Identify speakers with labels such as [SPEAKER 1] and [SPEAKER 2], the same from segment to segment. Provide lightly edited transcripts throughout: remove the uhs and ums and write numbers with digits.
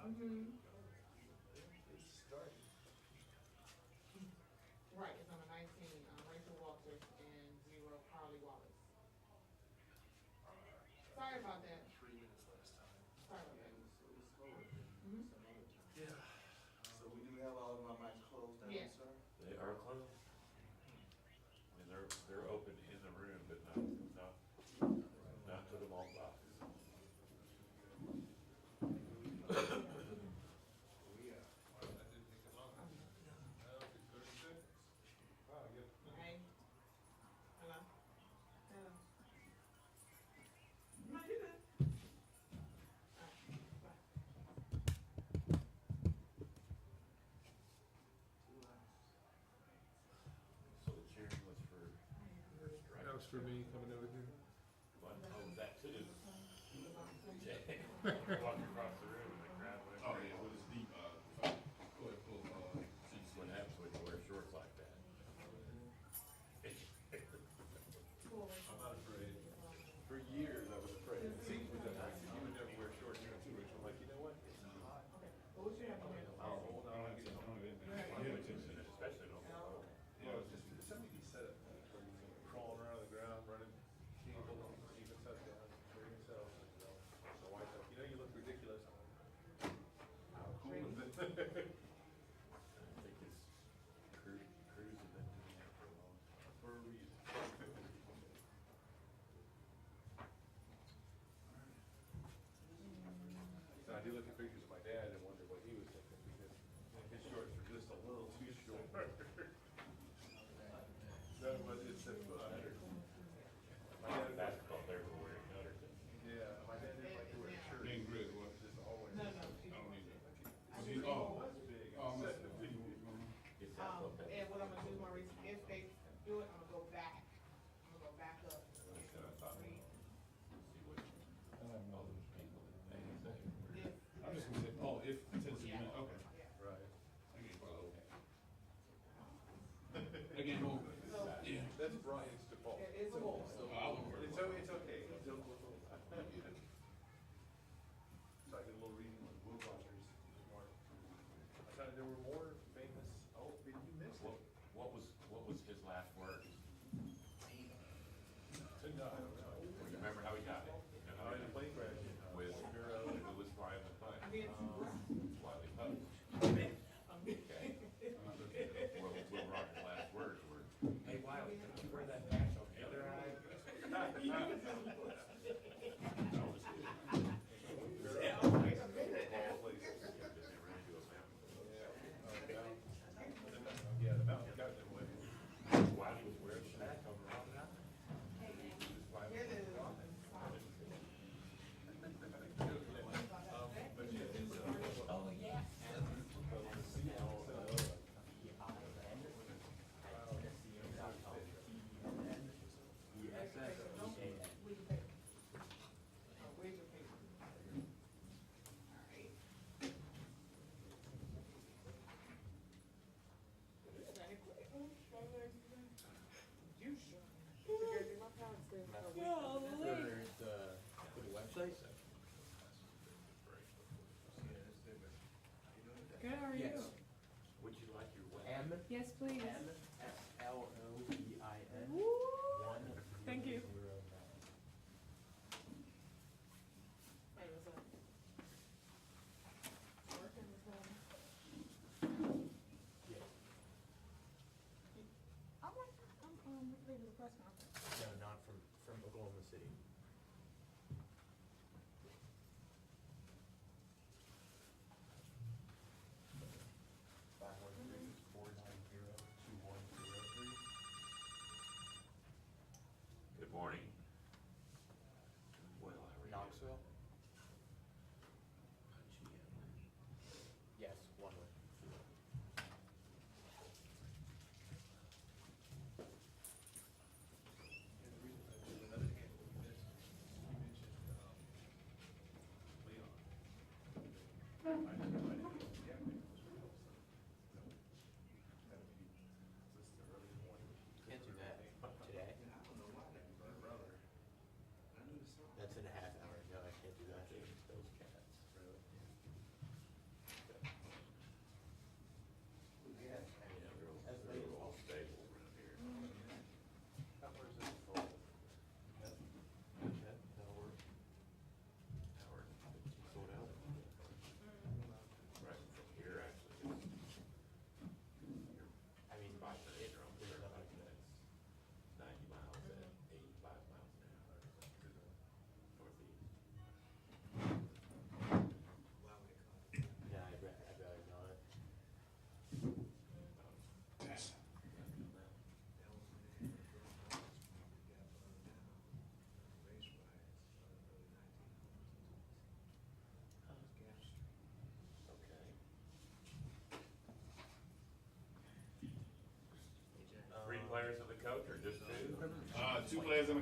[SPEAKER 1] It's starting.
[SPEAKER 2] Right, it's number 19, Rachel Walters and 0 Carly Wallace. Sorry about that.
[SPEAKER 1] 3 minutes last time.
[SPEAKER 2] Sorry about that.
[SPEAKER 1] It was slower than some other time. Yeah. So we do have all of our mics closed down,
[SPEAKER 2] Yeah.
[SPEAKER 1] sir?
[SPEAKER 3] They are closed. And they're open in the room, but not to the malt box.
[SPEAKER 2] Hey. Hello? Hello? No, you good. Bye.
[SPEAKER 3] So the cheering was for her strike.
[SPEAKER 4] That was for me coming over here.
[SPEAKER 3] Well, oh, that too. Walking across the room and the crowd went.
[SPEAKER 5] Oh, yeah, well, it's deep, go ahead, pull,
[SPEAKER 3] What happens when you wear shorts like that?
[SPEAKER 5] I'm not afraid.
[SPEAKER 4] For years, I was afraid. Zeke was that way. He would never wear shorts here too, Rachel. I'm like, you know what? It's hot.
[SPEAKER 2] Okay, well, what you have on here?
[SPEAKER 4] I'll hold on. I get on it.
[SPEAKER 3] Especially on the road.
[SPEAKER 4] Yeah, it's just, it's something he said it. Crawling around the ground, running cable, even touchdowns, hurting himself. So wife's like, you know, you look ridiculous. How cool is it?
[SPEAKER 3] I think it's Cruz have been doing that for a long time.
[SPEAKER 4] For a reason. So I do look at pictures of my dad and wonder what he was thinking because his shorts were just a little too short. That was it's simple. My dad,
[SPEAKER 3] Basketball player were wearing Notre Dame.
[SPEAKER 4] yeah, my dad didn't like to wear shirts.
[SPEAKER 5] Being grid, what?
[SPEAKER 4] Just always.
[SPEAKER 2] No, no.
[SPEAKER 5] I don't need that.
[SPEAKER 4] He
[SPEAKER 5] Oh,
[SPEAKER 4] was big.
[SPEAKER 5] oh,
[SPEAKER 4] and
[SPEAKER 5] that's
[SPEAKER 4] set
[SPEAKER 5] the
[SPEAKER 4] the
[SPEAKER 5] big
[SPEAKER 4] big.
[SPEAKER 5] one.
[SPEAKER 3] Get that look at
[SPEAKER 2] And what I'm gonna do, Maurice, if they do it, I'm gonna go back. I'm gonna go back up.
[SPEAKER 3] See what all those people that they say.
[SPEAKER 2] Yes.
[SPEAKER 5] I'm just gonna say, oh, if Tennessee
[SPEAKER 2] Yeah.
[SPEAKER 5] win, okay.
[SPEAKER 2] Yeah.
[SPEAKER 4] Right.
[SPEAKER 5] I get follow. Again, oh, yeah.
[SPEAKER 4] That's Brian's default.
[SPEAKER 2] It's a goal.
[SPEAKER 5] Oh, I wouldn't worry
[SPEAKER 4] It's,
[SPEAKER 5] about it.
[SPEAKER 4] it's okay. So I did a little reading on Will Rogers this morning. I thought there were more famous, oh, did you miss it?
[SPEAKER 3] What was his last words?
[SPEAKER 4] No, I don't know.
[SPEAKER 3] Remember how he got it? You know,
[SPEAKER 4] I had a plane crash.
[SPEAKER 3] with who was flying the plane?
[SPEAKER 2] I'm being too rough.
[SPEAKER 3] Wiley Post.
[SPEAKER 2] I'm being.
[SPEAKER 3] Okay. Will Rogers' last words were, "Hey Wiley, don't you wear that patch on the other eye?" That was good.
[SPEAKER 2] Yeah, I'm like, I'm
[SPEAKER 4] All
[SPEAKER 2] being.
[SPEAKER 4] places.
[SPEAKER 3] They ran into a mountain.
[SPEAKER 4] Yeah, the mountain got them way.
[SPEAKER 3] Wiley was wearing the patch on the wrong eye. He was flying
[SPEAKER 2] It
[SPEAKER 3] the
[SPEAKER 2] is.
[SPEAKER 3] plane.
[SPEAKER 4] But yeah, it's,
[SPEAKER 3] Oh, yeah.
[SPEAKER 2] Where's your paper? Alright. You sure?
[SPEAKER 6] For the website?
[SPEAKER 7] Good, how are you?
[SPEAKER 6] Yes.
[SPEAKER 3] Would you like your weapon?
[SPEAKER 6] M
[SPEAKER 7] Yes, please.
[SPEAKER 6] M S L O V I N
[SPEAKER 7] Woo!
[SPEAKER 6] 1
[SPEAKER 7] Thank you.
[SPEAKER 6] 0 9.
[SPEAKER 2] Hey, what's up? Working this morning?
[SPEAKER 6] Yes.
[SPEAKER 2] I'm leaving the press conference.
[SPEAKER 6] No, not from Oklahoma City.
[SPEAKER 3] Good morning. Well, how are you?
[SPEAKER 6] Knoxville? Yes, one way.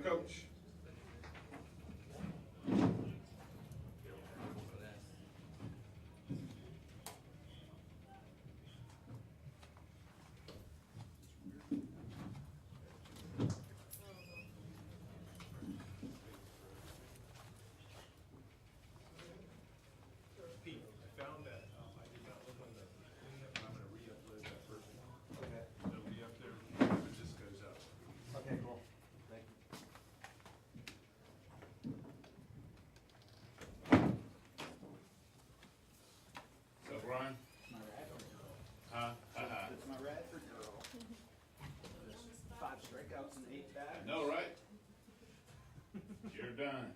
[SPEAKER 5] Coach.
[SPEAKER 4] Pete, I found that, I did not look on the cleanup, but I'm gonna re-upload that first one.
[SPEAKER 6] Okay.
[SPEAKER 4] It'll be up there, if it just goes up.
[SPEAKER 6] Okay, cool. Thank you.
[SPEAKER 5] So Brian?
[SPEAKER 6] My Radford girl.
[SPEAKER 5] Huh?
[SPEAKER 6] That's my Radford girl. There's 5 strikeouts and 8 bags.
[SPEAKER 5] I know, right? You're done.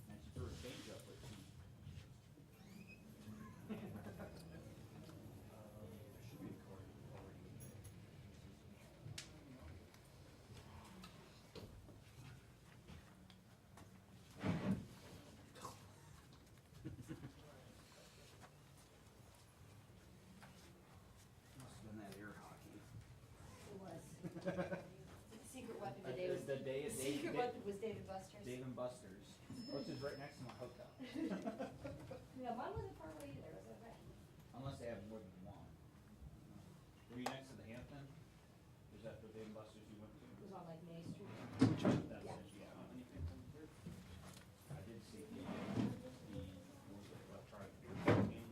[SPEAKER 6] And she threw a changeup with me. There should be a card already. Must have been that air hockey.
[SPEAKER 7] It was. Secret weapon today was,
[SPEAKER 6] The day of
[SPEAKER 7] secret weapon was David Buster's.
[SPEAKER 6] Dave and Buster's, which is right next to my hotel.
[SPEAKER 7] Yeah, mine wasn't far away either, it was okay.
[SPEAKER 6] Unless they have more than one. Were you next to the Hampton? Is that the Dave and Buster's you went to?
[SPEAKER 7] It was on like May Street.
[SPEAKER 6] That's
[SPEAKER 7] Yeah.
[SPEAKER 6] it, yeah. I did see the what was it, electronic beer game.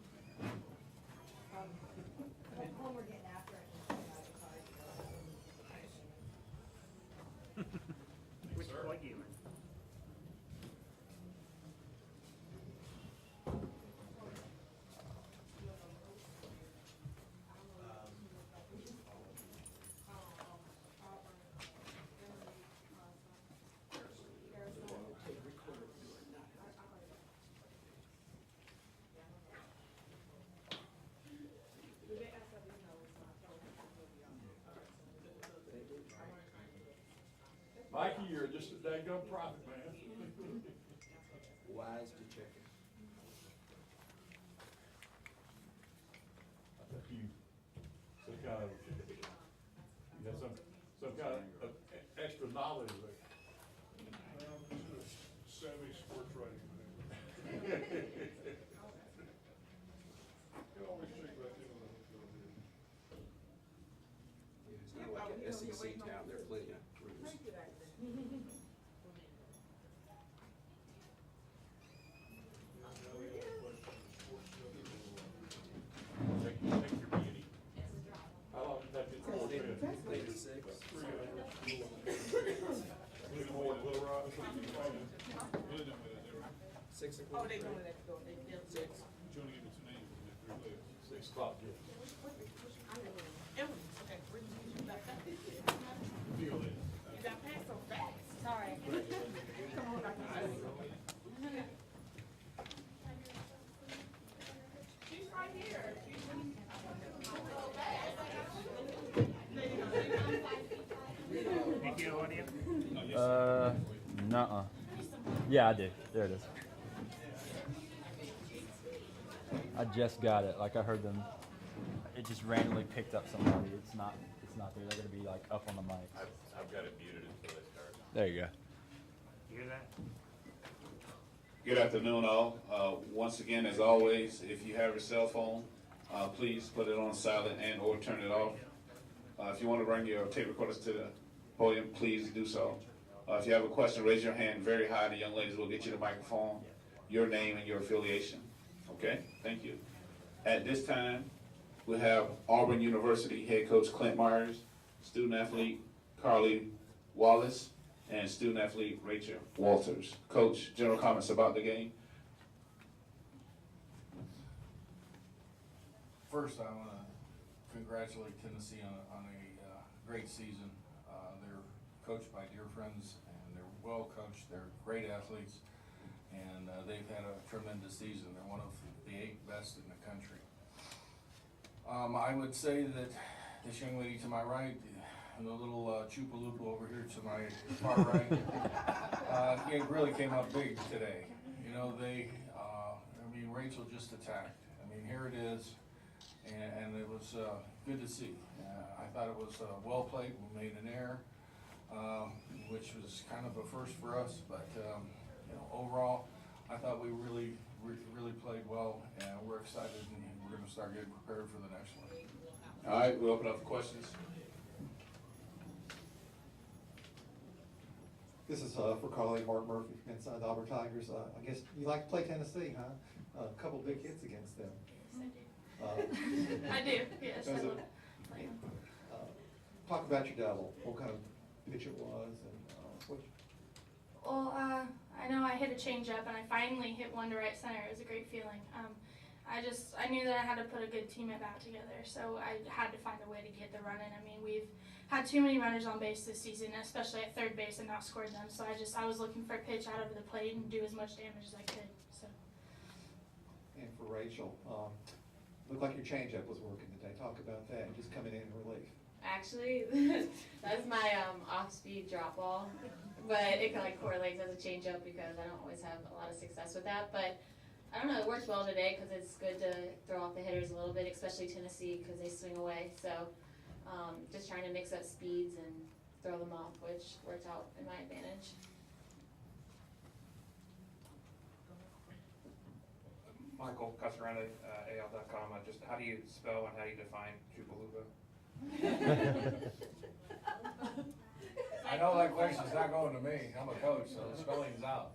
[SPEAKER 7] Home we're getting after it and got the card.
[SPEAKER 4] Which plug you in?
[SPEAKER 5] Mikey, you're just a daggum prophet, man.
[SPEAKER 6] Wise to check it.
[SPEAKER 5] I think you, some kind of, you have some kind of extra knowledge there.
[SPEAKER 4] Savvy sports writing, man. You always check back in on the field here.
[SPEAKER 8] It's not like an SEC town, there are plenty of rules.
[SPEAKER 5] Check your beauty. How long did that get?
[SPEAKER 8] Maybe 6.
[SPEAKER 5] Little Rock.
[SPEAKER 8] 6
[SPEAKER 2] Oh,
[SPEAKER 8] o'clock.
[SPEAKER 2] they going to go, they built
[SPEAKER 8] 6.
[SPEAKER 4] Johnny gave me 2 names, and 3 lives.
[SPEAKER 5] 6 o'clock, yeah.
[SPEAKER 2] Emily, okay, where did you got that?
[SPEAKER 5] Feel it.
[SPEAKER 2] You got past so fast.
[SPEAKER 7] Sorry.
[SPEAKER 2] Come on, back She's right here.
[SPEAKER 6] Nuh-uh. Yeah, I did. There it is. I just got it. Like I heard them. It just randomly picked up somebody. It's not there. They're gonna be like up on the mic.
[SPEAKER 3] I've got it muted until they start.
[SPEAKER 6] There you go.
[SPEAKER 2] You hear that?
[SPEAKER 5] Good afternoon, all. Once again, as always, if you have your cell phone, please put it on silent and or turn it off. If you want to bring your tape recorders to the podium, please do so. If you have a question, raise your hand very high. The young ladies will get you the microphone, your name and your affiliation. Okay, thank you. At this time, we have Auburn University head coach Clint Myers, student athlete Carly Wallace, and student athlete Rachel Walters. Coach, general comments about the game?
[SPEAKER 9] First, I want to congratulate Tennessee on a great season. They're coached by dear friends, and they're well coached. They're great athletes, and they've had a tremendous season. They're one of the 8 best in the country. I would say that this young lady to my right, and the little Chupalupa over here to my far right, it really came up big today. You know, Rachel just attacked. I mean, here it is, and it was good to see. I thought it was well played. We made an error. which was kind of a first for us, but, overall, I thought we really played well, and we're excited, and we're gonna start getting prepared for the next one.
[SPEAKER 5] All right, we'll open up for questions.
[SPEAKER 10] This is for Carly Hart Murphy inside the Auburn Tigers. I guess you like to play Tennessee, huh? A couple big hits against them.
[SPEAKER 11] I do, yes.
[SPEAKER 10] Does it- Talk about your double, what kind of pitch it was, and what.
[SPEAKER 11] Well, I know I hit a changeup and I finally hit one to right center. It was a great feeling. I knew that I had to put a good team at bat together, so I had to find a way to get the run in. I mean, we've had too many runners on base this season, especially at third base, and not scored them. So I was looking for a pitch out over the plate and do as much damage as I could. So.
[SPEAKER 10] And for Rachel, looked like your changeup was working today. Talk about that, just coming in relief.
[SPEAKER 12] Actually, that's my off-speed drop ball, but it kind of correlates as a changeup because I don't always have a lot of success with that. But I don't know, it works well today because it's good to throw off the hitters a little bit, especially Tennessee because they swing away. So just trying to mix up speeds and throw them off, which worked out in my advantage.
[SPEAKER 3] Michael Casarana, AL.com. Just how do you spell and how do you define Chupalupa?
[SPEAKER 9] I know that question's not going to me, I'm a coach, so the spelling's out.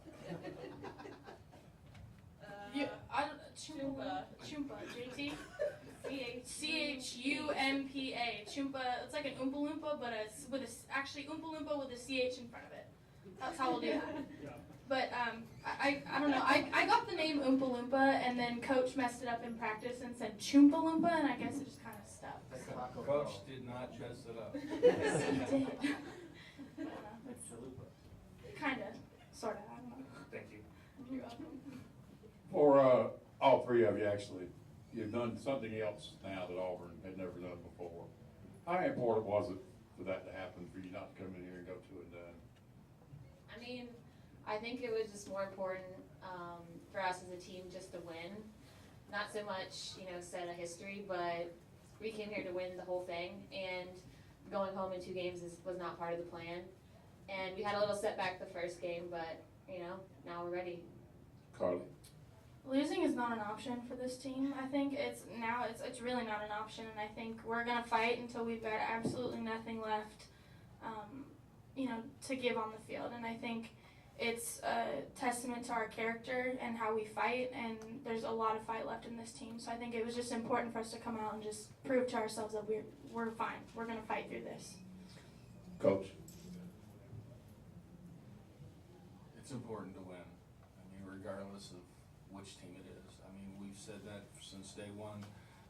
[SPEAKER 11] Chumpa, JT? C-H-U-M-P-A, Chumpa, it's like an Oompa Loompa, but actually Oompa Loompa with a C-H in front of it. That's how we'll do that. But I don't know, I got the name Oompa Loompa, and then Coach messed it up in practice and said Choompa Loompa, and I guess it just kind of stuck.
[SPEAKER 9] Coach did not mess it up.
[SPEAKER 11] He did. Kinda, sorta, I don't know.
[SPEAKER 3] Thank you.
[SPEAKER 11] You're welcome.
[SPEAKER 13] For all three of you, actually, you've done something else now that Auburn had never done before. How important was it for that to happen, for you not to come in here and go 2 and done?
[SPEAKER 12] I mean, I think it was just more important for us as a team just to win. Not so much, set a history, but we came here to win the whole thing, and going home in 2 games was not part of the plan. And we had a little setback the first game, but, now we're ready.
[SPEAKER 5] Carly?
[SPEAKER 11] Losing is not an option for this team. I think it's really not an option, and I think we're gonna fight until we've got absolutely nothing left, to give on the field. And I think it's a testament to our character and how we fight, and there's a lot of fight left in this team. So I think it was just important for us to come out and just prove to ourselves that we're fine. We're gonna fight through this.
[SPEAKER 5] Coach?
[SPEAKER 9] It's important to win, regardless of which team it is. We've said that since day one.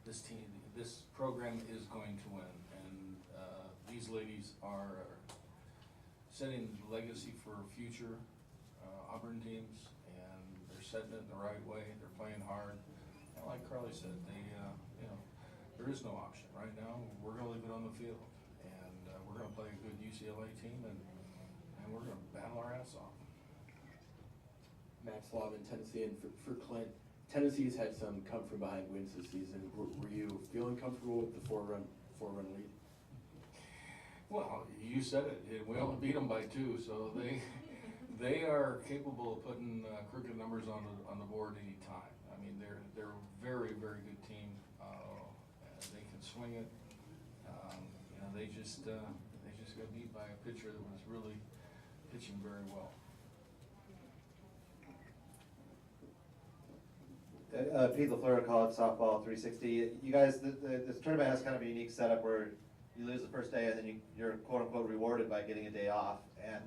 [SPEAKER 9] This program is going to win, and these ladies are setting legacy for future Auburn teams, and they're setting it the right way. They're playing hard, and like Carly said, there is no option right now. We're going to leave it on the field, and we're going to play a good UCLA team, and we're going to battle our ass off.
[SPEAKER 8] Matt Slav in Tennessee, and for Clint, Tennessee's had some come from behind wins this season. Were you feeling comfortable with the four run lead?
[SPEAKER 9] Well, you said it. We only beat them by 2, so they are capable of putting crooked numbers on the board any time. They're a very, very good team. They can swing it. They just got beat by a pitcher that was really pitching very well.
[SPEAKER 1] Pete LaFleur, College Softball 360. You guys, this tournament has kind of a unique setup where you lose the first day and then you're quote unquote rewarded by getting a day off. And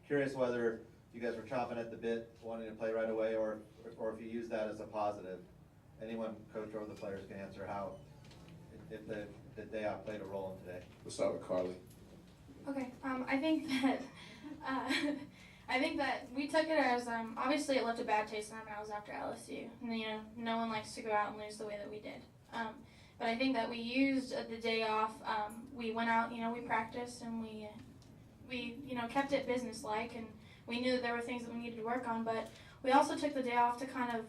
[SPEAKER 1] curious whether you guys were chomping at the bit, wanting to play right away, or if you use that as a positive. Anyone, coach or the players, can answer how, if the day off played a role in today.
[SPEAKER 5] We'll start with Carly.
[SPEAKER 11] Okay, I think that we took it as, obviously it left a bad taste in our mouths after LSU. And, no one likes to go out and lose the way that we did. But I think that we used the day off. We went out, we practiced, and we kept it business-like, and we knew that there were things that we needed to work on. But we also took the day off to kind of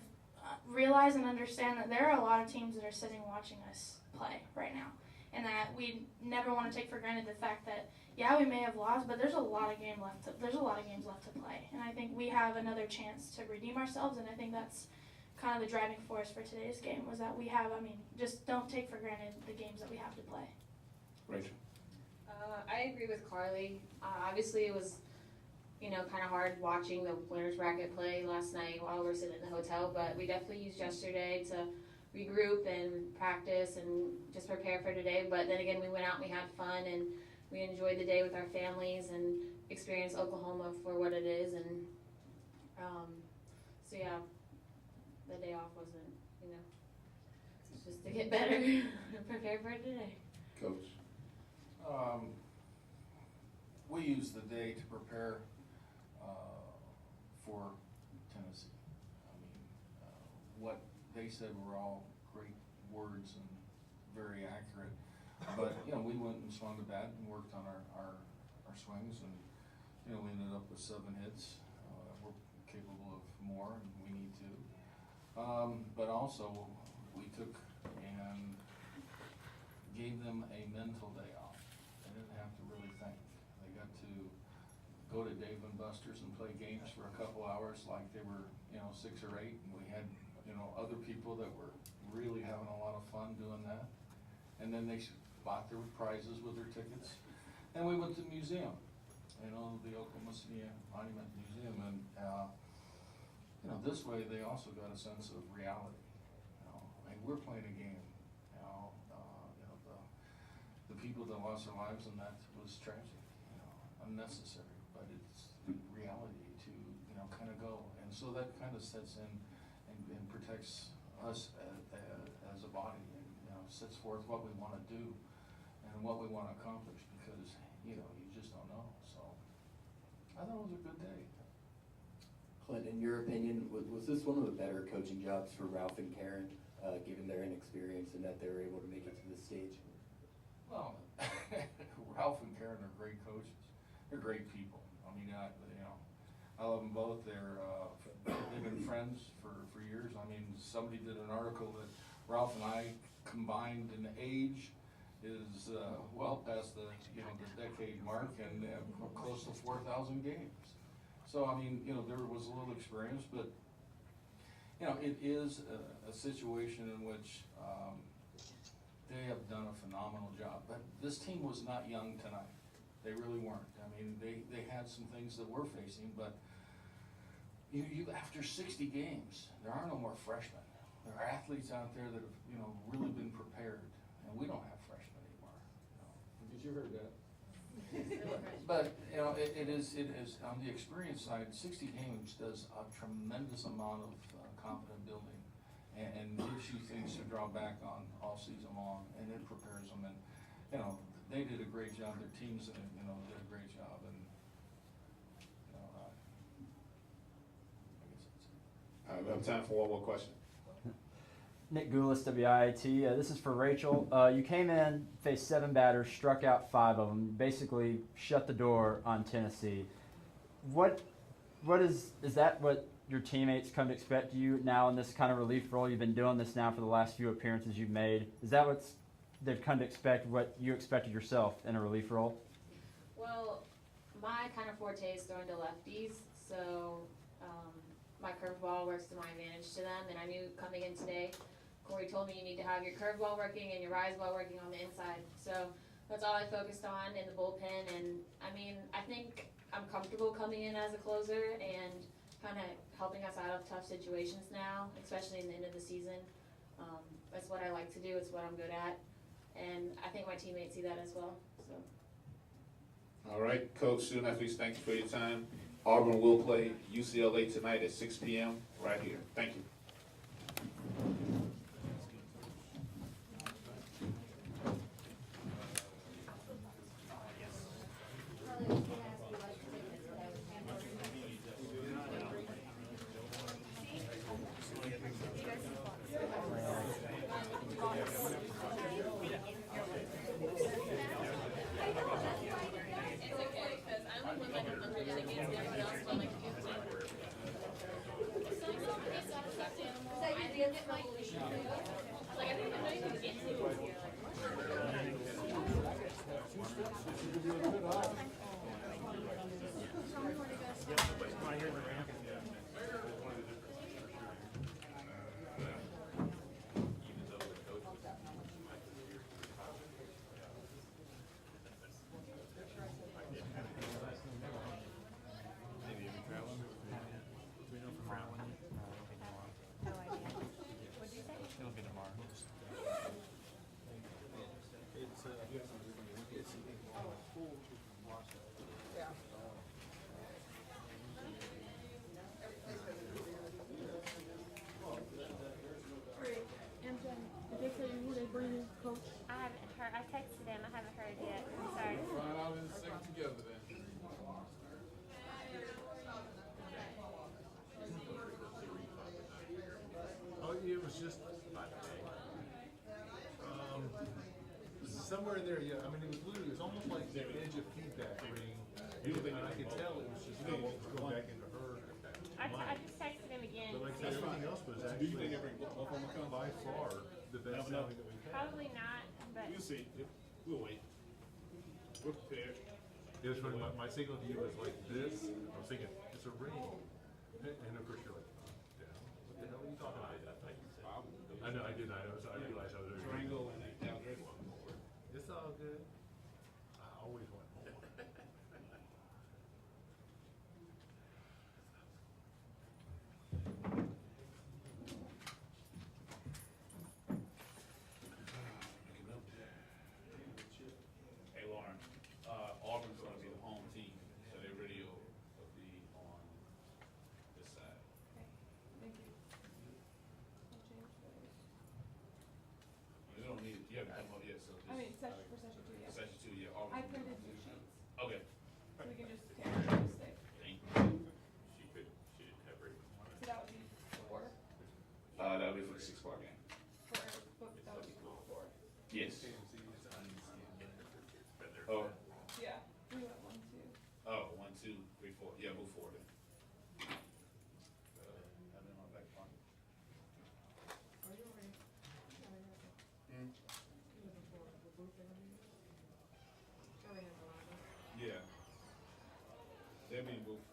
[SPEAKER 11] realize and understand that there are a lot of teams that are sitting watching us play right now. and that we never want to take for granted the fact that, yeah, we may have lost, but there's a lot of games left to play, and I think we have another chance to redeem ourselves, and I think that's kind of the driving force for today's game was that we have, just don't take for granted the games that we have to play.
[SPEAKER 5] Rachel?
[SPEAKER 12] I agree with Carly. Obviously, it was, kind of hard watching the winners bracket play last night while we were sitting in the hotel, but we definitely used yesterday to regroup and practice and just prepare for today. But then again, we went out and we had fun and we enjoyed the day with our families and experienced Oklahoma for what it is. And so yeah, the day off wasn't, it's just to get better and prepare for today.
[SPEAKER 5] Coach?
[SPEAKER 9] We used the day to prepare for Tennessee. What they said were all great words and very accurate. But, we went and swung the bat and worked on our swings, and, we ended up with 7 hits. We're capable of more, and we need to. But also, we took and gave them a mental day off. They didn't have to really think. They got to go to Dave and Buster's and play games for a couple hours like they were, 6 or 8, and we had, other people that were really having a lot of fun doing that. And then they bought their prizes with their tickets. And we went to the museum, the Oklahoma City Monument Museum, and, this way they also got a sense of reality. And we're playing a game, the people that lost their lives and that was tragic, unnecessary, but it's reality to, kind of go. And so that kind of sets in and protects us as a body, and, sets forth what we want to do and what we want to accomplish, because, you just don't know. So I thought it was a good day.
[SPEAKER 8] Clint, in your opinion, was this one of the better coaching jobs for Ralph and Karen, given their inexperience and that they were able to make it to this stage?
[SPEAKER 9] Well, Ralph and Karen are great coaches. They're great people. I love them both. They've been friends for years. Somebody did an article that Ralph and I combined in age is well past the decade mark, and close to 4,000 games. So there was a little experience, but it is a situation in which they have done a phenomenal job. But this team was not young tonight. They really weren't. They had some things that we're facing, but you after 60 games, there are no more freshmen. There are athletes out there that have really been prepared, and we don't have freshmen anymore. Did you hear that? But it is on the experience side. 60 games does a tremendous amount of confidence building, and gives you things to draw back on all season long, and it prepares them. And they did a great job. Their teams did a great job, and I guess that's it.
[SPEAKER 5] All right, we have time for one more question.
[SPEAKER 6] Nick Goulis, WIAT. This is for Rachel. You came in, faced 7 batters, struck out 5 of them, basically shut the door on Tennessee. What is that what your teammates come to expect you now in this kind of relief role? You've been doing this now for the last few appearances you've made. Is that what they've come to expect, what you expected yourself in a relief role?
[SPEAKER 12] Well, my kind of forte is throwing to lefties, so my curveball works to my advantage to them, and I knew coming in today, Corey told me you need to have your curveball working and your rise ball working on the inside. So that's all I focused on in the bullpen, and I think I'm comfortable coming in as a closer and kind of helping us out of tough situations now, especially in the end of the season. That's what I like to do, it's what I'm good at, and I think my teammates see that as well. So.
[SPEAKER 5] All right, Coach, student athletes, thank you for your time. Auburn will play UCLA tonight at 6 p.m. right here. Thank you.
[SPEAKER 12] Like, I didn't even know you could get to it here. Like,
[SPEAKER 4] just somewhere in there, yeah. I mean, it was literally, it was almost like the edge of feedback ring, and I could tell it was just what was going back into her
[SPEAKER 14] I
[SPEAKER 4] mind.
[SPEAKER 14] just texted him again.
[SPEAKER 4] But like I said, everything else was actually by far the best selling that we've had.
[SPEAKER 14] Probably not, but
[SPEAKER 3] We'll see. We'll wait. We're prepared.
[SPEAKER 4] It was funny, my signal to you was like this. I was thinking, it's a ring. And of course you're like, yeah, what the hell are you talking about? I know, I didn't. I realized I was doing
[SPEAKER 3] Triangle and down there.
[SPEAKER 4] It's all good. I always want more.
[SPEAKER 5] Hey Lauren, Auburn's gonna be the home team, so their radio will be on this side.
[SPEAKER 14] thank you.
[SPEAKER 5] You don't need, you haven't come up yet, so just.
[SPEAKER 14] I mean, session for session 2, yeah.
[SPEAKER 5] Session 2, yeah, Auburn.
[SPEAKER 14] I printed your sheets,
[SPEAKER 5] Okay.
[SPEAKER 14] so we can just take a stick.
[SPEAKER 5] Thank you.
[SPEAKER 3] She didn't have radio.
[SPEAKER 14] So that would be 4
[SPEAKER 5] That'll be for the 6-part game.
[SPEAKER 14] for book. That would be 4.
[SPEAKER 5] Yes. Oh,
[SPEAKER 14] Yeah, we went 1, 2.
[SPEAKER 5] oh, 1, 2, 3, 4, yeah, move forward then. Have it in my back pocket.
[SPEAKER 2] Are you ready?
[SPEAKER 5] Hmm?
[SPEAKER 2] You looking for the booth in a minute? Go ahead, Rolanda.
[SPEAKER 5] Yeah. They'll be in booth.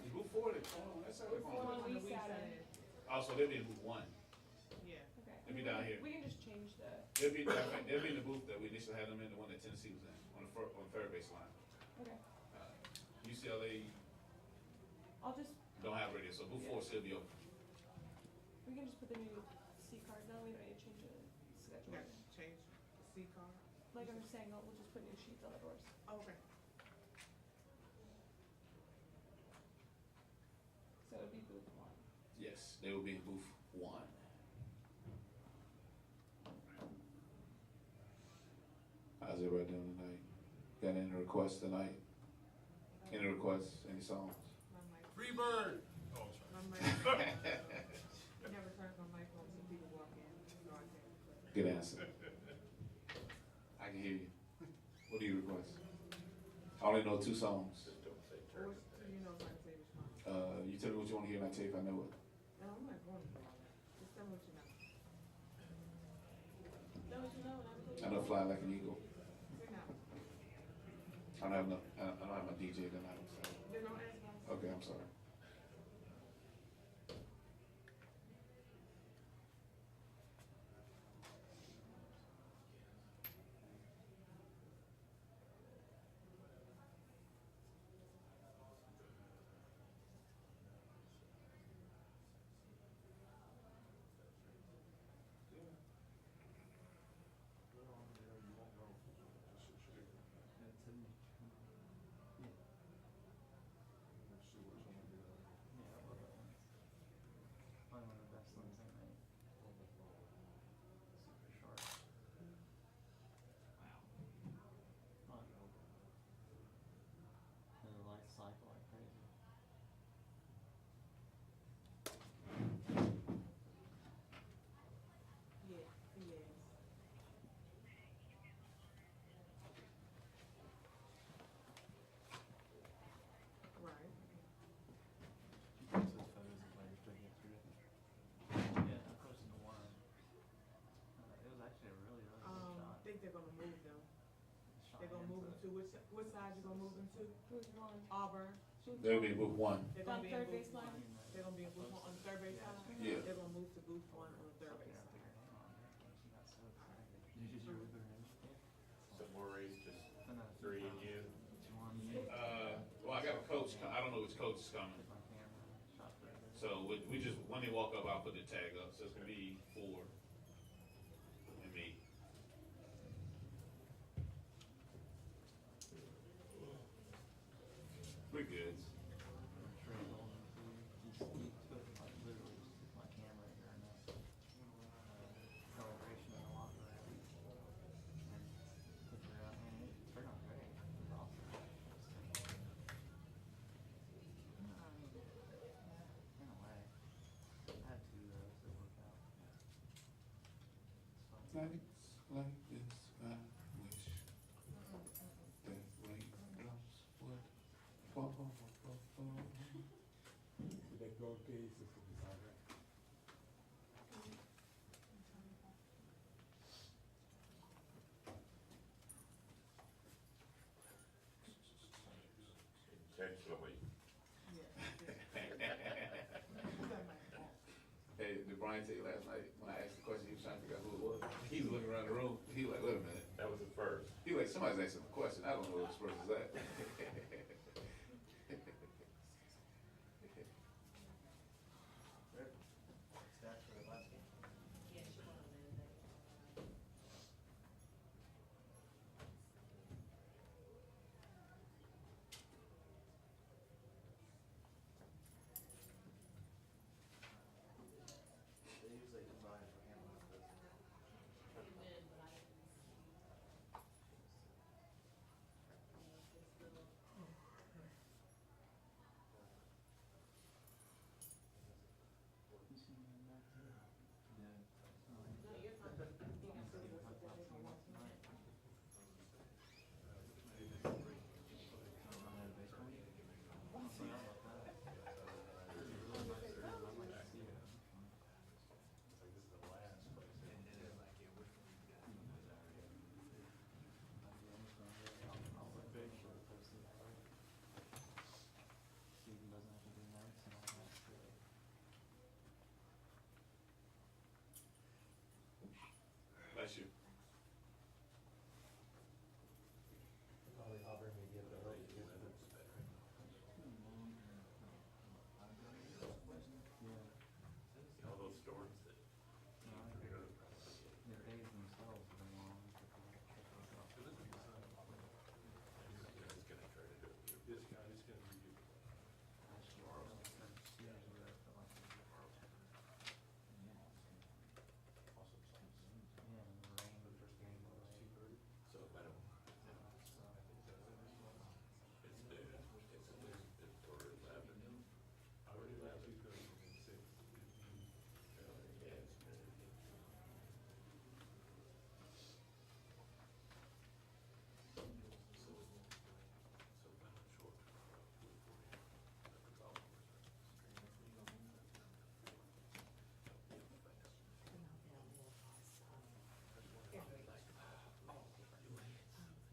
[SPEAKER 5] Is booth 4 the corner? That's how we're
[SPEAKER 14] Booth four.
[SPEAKER 5] going.
[SPEAKER 14] We sat in.
[SPEAKER 5] Also, they'll be in booth 1.
[SPEAKER 2] Yeah.
[SPEAKER 14] Okay.
[SPEAKER 5] They'll be down here.
[SPEAKER 14] We can just change the.
[SPEAKER 5] They'll be in the booth that we initially had them in, the one that Tennessee was in, on the third baseline.
[SPEAKER 14] Okay.
[SPEAKER 5] UCLA
[SPEAKER 14] I'll just.
[SPEAKER 5] don't have radio, so booth 4 still be open.
[SPEAKER 14] We can just put the new C card. No, we don't need to change the schedule.
[SPEAKER 2] You got to change the C card?
[SPEAKER 14] Like I'm saying, we'll just put new sheets on the doors.
[SPEAKER 2] Okay.
[SPEAKER 14] So it would be booth 1.
[SPEAKER 5] Yes, they will be in booth 1. How's everybody doing tonight? Got any requests tonight? Any requests, any songs?
[SPEAKER 2] My mic.
[SPEAKER 4] Free bird! Oh, I'm sorry.
[SPEAKER 2] My mic. Never turn my mic on so people walk in, so I can't.
[SPEAKER 5] Good answer. I can hear you. What do you request? I only know 2 songs.
[SPEAKER 2] Or do you know if I can say which one?
[SPEAKER 5] You tell me what you want to hear and I tell you if I know it.
[SPEAKER 2] No, I'm not going to do all that. Just tell me what you know.
[SPEAKER 14] No, you know, and
[SPEAKER 5] I know Fly Like an Eagle.
[SPEAKER 2] Say no.
[SPEAKER 5] I don't have my DJ tonight, so.
[SPEAKER 2] Then don't ask me.
[SPEAKER 5] Okay, I'm sorry.
[SPEAKER 2] Yeah, yes. Right. I think they're gonna move them. They're gonna move them to which side you gonna move them to?
[SPEAKER 14] Booth 1.
[SPEAKER 2] Auburn.
[SPEAKER 5] They'll be in booth 1.
[SPEAKER 2] They're
[SPEAKER 14] On
[SPEAKER 2] gonna be in
[SPEAKER 14] third
[SPEAKER 2] booth
[SPEAKER 14] baseline.
[SPEAKER 2] one. They're gonna be in booth 1 on the third base side?
[SPEAKER 5] Yeah.
[SPEAKER 2] They're gonna move to booth 1 on the third base side.
[SPEAKER 3] Some more race, just 3 again.
[SPEAKER 5] Well, I got a coach, I don't know which coach is coming. So we just, when they walk up, I'll put the tag up, so it's gonna be 4 and me. We're good. nights like this, I wish that raindrops would fall.
[SPEAKER 3] That go case is to decide that.
[SPEAKER 5] Intentionally. Hey, did Brian tell you last night when I asked the question, he was trying to figure out who it was? He was looking around the room, he was like, wait a minute.
[SPEAKER 3] That was the first.
[SPEAKER 5] He was like, somebody's asking a question, I don't know who this person's at.
[SPEAKER 1] Stats for the last game? They usually combine for handling this.
[SPEAKER 5] Bless you.
[SPEAKER 1] Probably Auburn may give it a hope.
[SPEAKER 3] All those storms that.
[SPEAKER 4] This guy is gonna be.
[SPEAKER 3] So better. It's due, it's for 11.
[SPEAKER 4] I already left 2006.
[SPEAKER 3] Yes.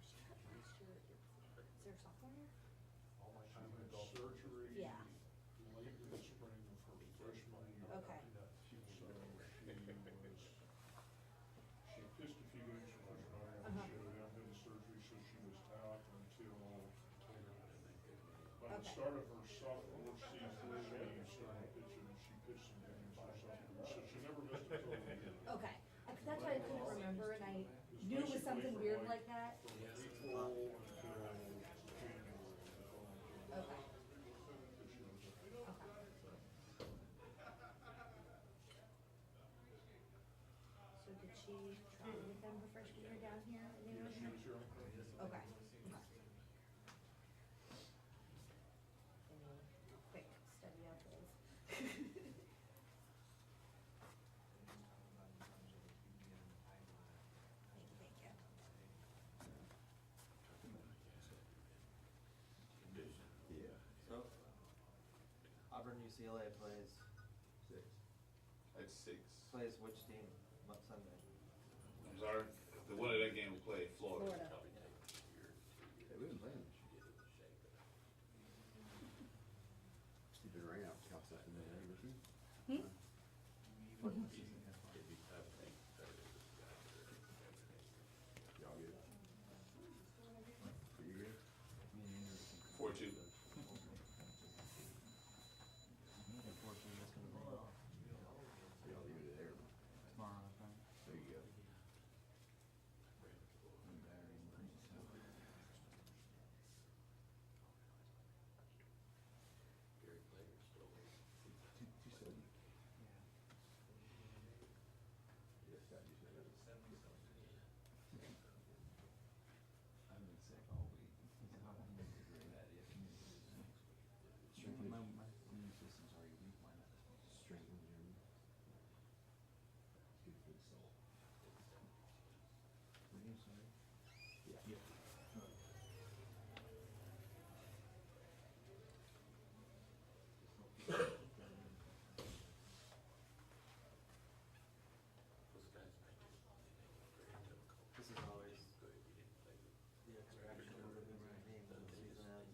[SPEAKER 3] So kind of short.
[SPEAKER 7] Is there a sophomore here?
[SPEAKER 4] All my time in golf. Surgery.
[SPEAKER 7] Yeah.
[SPEAKER 13] Late in the spring of her freshman year.
[SPEAKER 7] Okay.
[SPEAKER 13] So she missed a few games from freshman year.
[SPEAKER 7] Uh-huh.
[SPEAKER 13] She had had the surgery, so she was out until by the
[SPEAKER 7] Okay.
[SPEAKER 13] start of her sophomore season, she started pitching, and she pitched some games or something, so she never missed a total year.
[SPEAKER 7] Okay. That's why I couldn't remember, and I knew it was something weird like that.
[SPEAKER 13] From April until January.
[SPEAKER 7] Okay.
[SPEAKER 13] That she was
[SPEAKER 7] Okay. So did she try with them her freshman year down here? And they
[SPEAKER 13] Yeah,
[SPEAKER 7] were
[SPEAKER 13] she was here on purpose.
[SPEAKER 7] Okay. Quick study out those. Thank you.
[SPEAKER 1] Yeah. So, Auburn UCLA plays
[SPEAKER 5] That's 6.
[SPEAKER 1] which team Sunday?
[SPEAKER 5] I'm sorry, the winner of that game will play Florida.
[SPEAKER 7] Florida.
[SPEAKER 15] Hey, we've been playing this year. Steve been ran out of Cal in the regular season. Y'all good? You good?
[SPEAKER 5] 4-2.
[SPEAKER 15] Y'all leave it there.
[SPEAKER 6] Tomorrow, I think.
[SPEAKER 15] There you go.
[SPEAKER 3] Gary Player's still there.
[SPEAKER 15] 270. Yes, Scott, you said that.
[SPEAKER 6] I've been sick all week.
[SPEAKER 15] Strength
[SPEAKER 6] My
[SPEAKER 15] and-
[SPEAKER 6] immune system's already weak. Why not?
[SPEAKER 15] Strength and German. Good for the soul. This is always the extraction order of his name for the season ends.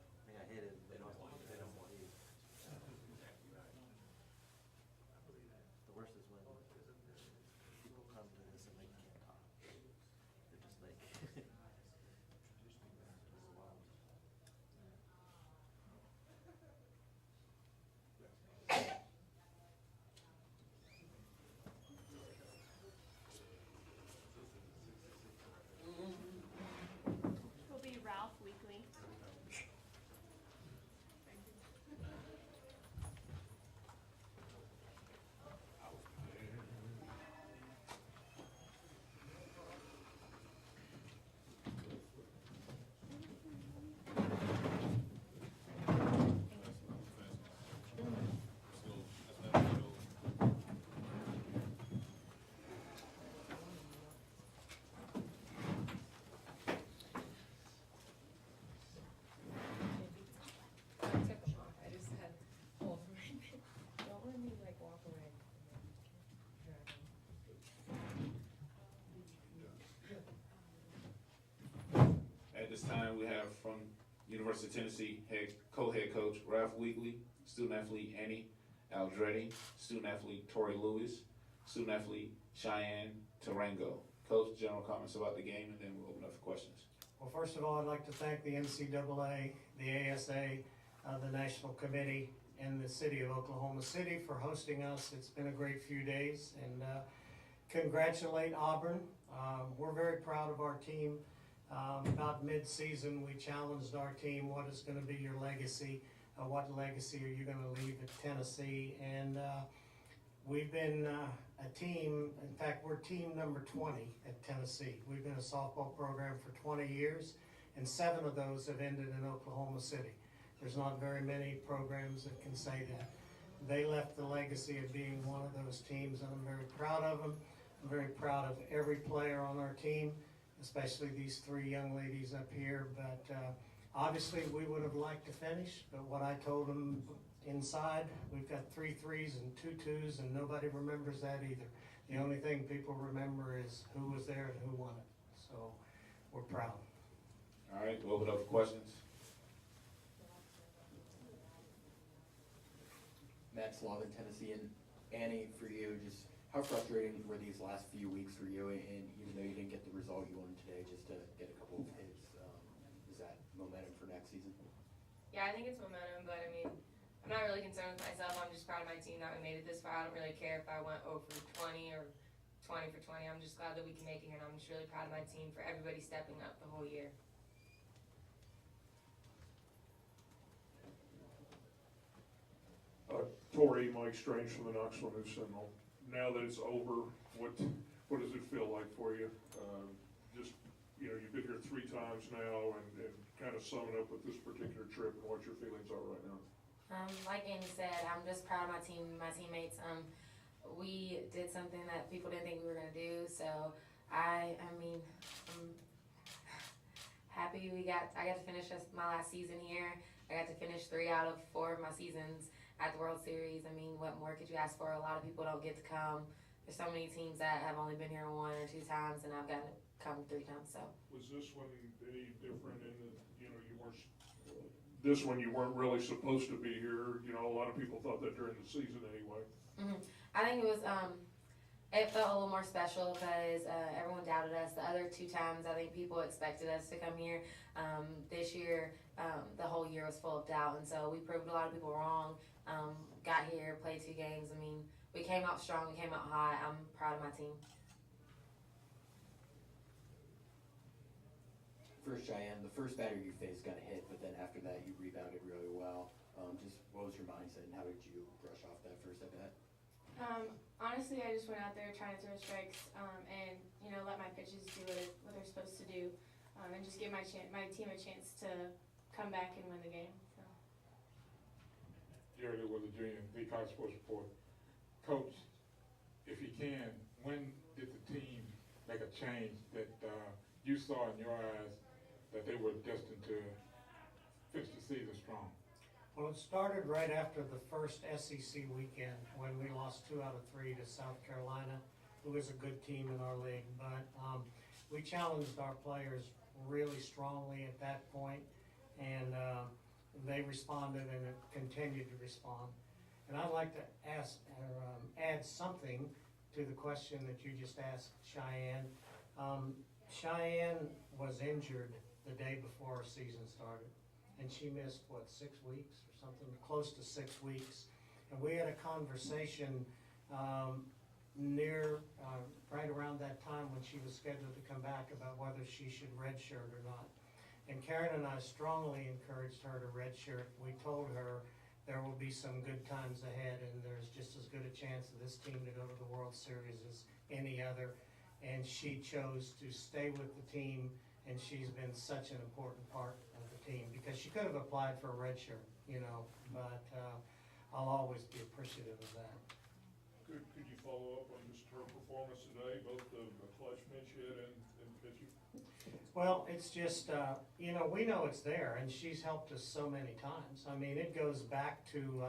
[SPEAKER 15] I think I hit it, they don't want to leave. The worst is when people come to this and they can't talk. They're just like.
[SPEAKER 14] Will be Ralph Weekly.
[SPEAKER 12] I just had hold for my bit. Don't let me like walk away.
[SPEAKER 5] At this time, we have from University of Tennessee co-head coach Ralph Wheatley, student athlete Annie Aldretti, student athlete Tori Lewis, student athlete Cheyenne Tarango. Coach, general comments about the game, and then we'll open up for questions.
[SPEAKER 16] Well, first of all, I'd like to thank the NCAA, the ASA, the National Committee, and the City of Oklahoma City for hosting us. It's been a great few days, and congratulate Auburn. We're very proud of our team. About mid-season, we challenged our team, what is gonna be your legacy? What legacy are you gonna leave at Tennessee? And we've been a team, in fact, we're team number 20 at Tennessee. We've been a softball program for 20 years, and 7 of those have ended in Oklahoma City. There's not very many programs that can say that. They left the legacy of being one of those teams, and I'm very proud of them. I'm very proud of every player on our team, especially these 3 young ladies up here. But obviously, we would have liked to finish, but what I told them inside, we've got 3 threes and 2 twos, and nobody remembers that either. The only thing people remember is who was there and who won it. So we're proud.
[SPEAKER 5] All right, we'll open up for questions.
[SPEAKER 8] Matt Slavin, Tennessee, and Annie, for you, just how frustrating were these last few weeks for you? And even though you didn't get the result you wanted today, just to get a couple of hits, is that momentum for next season?
[SPEAKER 12] Yeah, I think it's momentum, but I mean, I'm not really concerned with myself. I'm just proud of my team that we made it this far. I don't really care if I went 0 for 20 or 20 for 20. I'm just glad that we can make it here, and I'm just really proud of my team for everybody stepping up the whole year.
[SPEAKER 4] Tori, Mike Strange from the Knoxville News Sentinel. Now that it's over, what does it feel like for you? Just, you know, you've been here 3 times now, and kind of sum it up with this particular trip and what your feelings are right now.
[SPEAKER 12] Like Andy said, I'm just proud of my team, my teammates. We did something that people didn't think we were gonna do, so I mean, I'm happy I got to finish my last season here. I got to finish 3 out of 4 of my seasons at the World Series. I mean, what more could you ask for? A lot of people don't get to come. There's so many teams that have only been here 1 or 2 times, and I've gotten to come 3 times, so.
[SPEAKER 4] Was this one any different in that, you know, this one you weren't really supposed to be here? You know, a lot of people thought that during the season anyway.
[SPEAKER 12] I think it was, it felt a little more special because everyone doubted us. The other 2 times, I think people expected us to come here. This year, the whole year was full of doubt, and so we proved a lot of people wrong. Got here, played 2 games. I mean, we came out strong, we came out hot. I'm proud of my team.
[SPEAKER 8] First, Cheyenne, the first batter you faced got a hit, but then after that you rebounded really well. Just what was your mindset and how did you brush off that first at bat?
[SPEAKER 11] Honestly, I just went out there trying to throw strikes, and you know, let my pitches do what they're supposed to do, and just give my team a chance to come back and win the game. So.
[SPEAKER 4] Jerry was a junior, Peacock Sports Report. Coach, if you can,
[SPEAKER 17] when did the team make a change that you saw in your eyes that they were destined to finish the season strong?
[SPEAKER 16] Well, it started right after the first SEC weekend when we lost 2 out of 3 to South Carolina, who is a good team in our league. But we challenged our players really strongly at that point, and they responded and have continued to respond. And I'd like to add something to the question that you just asked, Cheyenne. Cheyenne was injured the day before our season started, and she missed, 6 weeks or something, close to 6 weeks. And we had a conversation right around that time when she was scheduled to come back about whether she should redshirt or not. And Karen and I strongly encouraged her to redshirt. We told her there will be some good times ahead, and there's just as good a chance of this team to go to the World Series as any other. And she chose to stay with the team, and she's been such an important part of the team, because she could have applied for a red shirt, but I'll always be appreciative of that.
[SPEAKER 4] Could you follow up on just her performance today, both the clutch pinch hit and pitching?
[SPEAKER 16] Well, it's just, we know it's there, and she's helped us so many times. I mean, it goes back to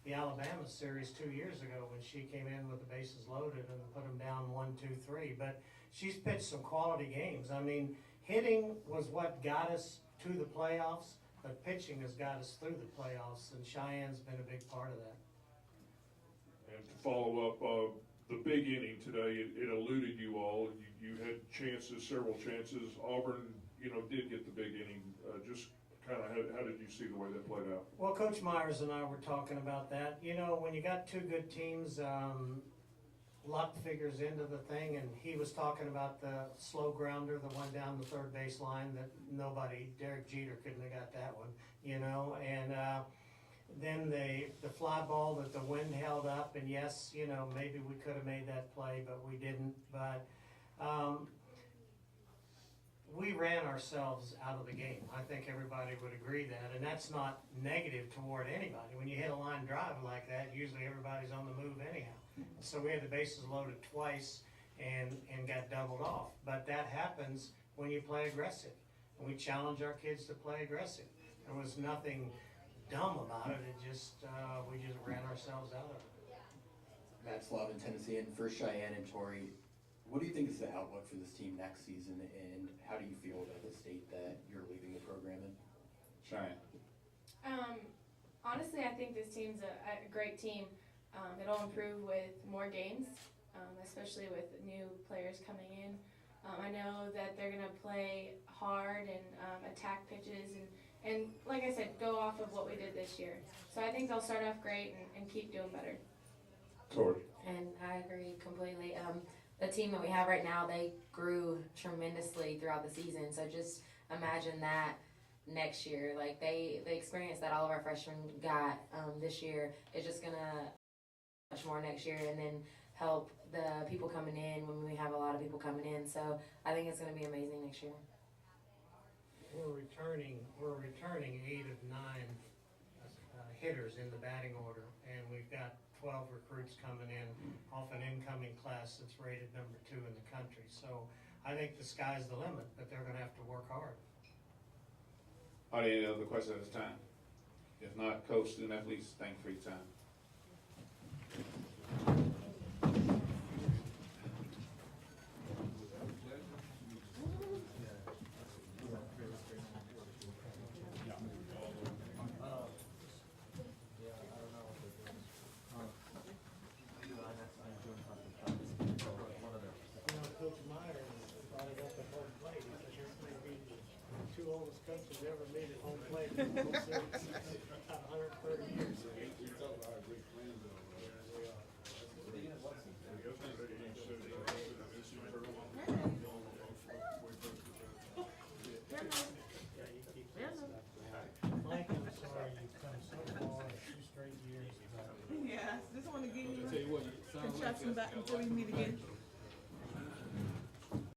[SPEAKER 16] the Alabama series 2 years ago when she came in with the bases loaded and put them down 1, 2, 3. But she's pitched some quality games. I mean, hitting was what got us to the playoffs, but pitching has got us through the playoffs, and Cheyenne's been a big part of that.
[SPEAKER 4] And to follow up, the big inning today, it eluded you all. You had chances, several chances. Auburn, did get the big inning. Just kind of how did you see the way that played out?
[SPEAKER 16] Well, Coach Myers and I were talking about that. When you got 2 good teams, luck figures into the thing, and he was talking about the slow grounder, the one down the third base line that Derek Jeter couldn't have got that one, and then the fly ball that the wind held up, and yes, maybe we could have made that play, but we didn't. But we ran ourselves out of the game. I think everybody would agree that, and that's not negative toward anybody. When you hit a line drive like that, usually everybody's on the move anyhow. So we had the bases loaded twice and got doubled off. But that happens when you play aggressive. And we challenge our kids to play aggressive. There was nothing dumb about it. We just ran ourselves out of it.
[SPEAKER 8] Matt Slavin, Tennessee, and for Cheyenne and Tori, what do you think is the outlook for this team next season, and how do you feel about the state that you're leaving the program in?
[SPEAKER 5] Cheyenne.
[SPEAKER 11] Honestly, I think this team's a great team. It'll improve with more games, especially with new players coming in. I know that they're going to play hard and attack pitches and, like I said, go off of what we did this year. So I think they'll start off great and keep doing better.
[SPEAKER 5] Tori.
[SPEAKER 18] And I agree completely. The team that we have right now, they grew tremendously throughout the season. So just imagine that next year. Like the experience that all of our freshmen got this year is just gonna much more next year, and then help the people coming in when we have a lot of people coming in. So I think it's gonna be amazing next year.
[SPEAKER 16] We're returning 8 of 9 hitters in the batting order, and we've got 12 recruits coming in off an incoming class that's rated number 2 in the country. So I think the sky's the limit, but they're going to have to work hard.
[SPEAKER 5] Are there any other questions at this time? If not, Coach, student athletes, thank you for your time.
[SPEAKER 16] Coach Myers brought it up at home plate. He said this may be the 2 oldest coaches ever made at home plate in the World Series in about 130 years. Mike, I'm sorry you've come so far in 2 straight years.
[SPEAKER 2] Yeah, just want to give you construction back until we meet again.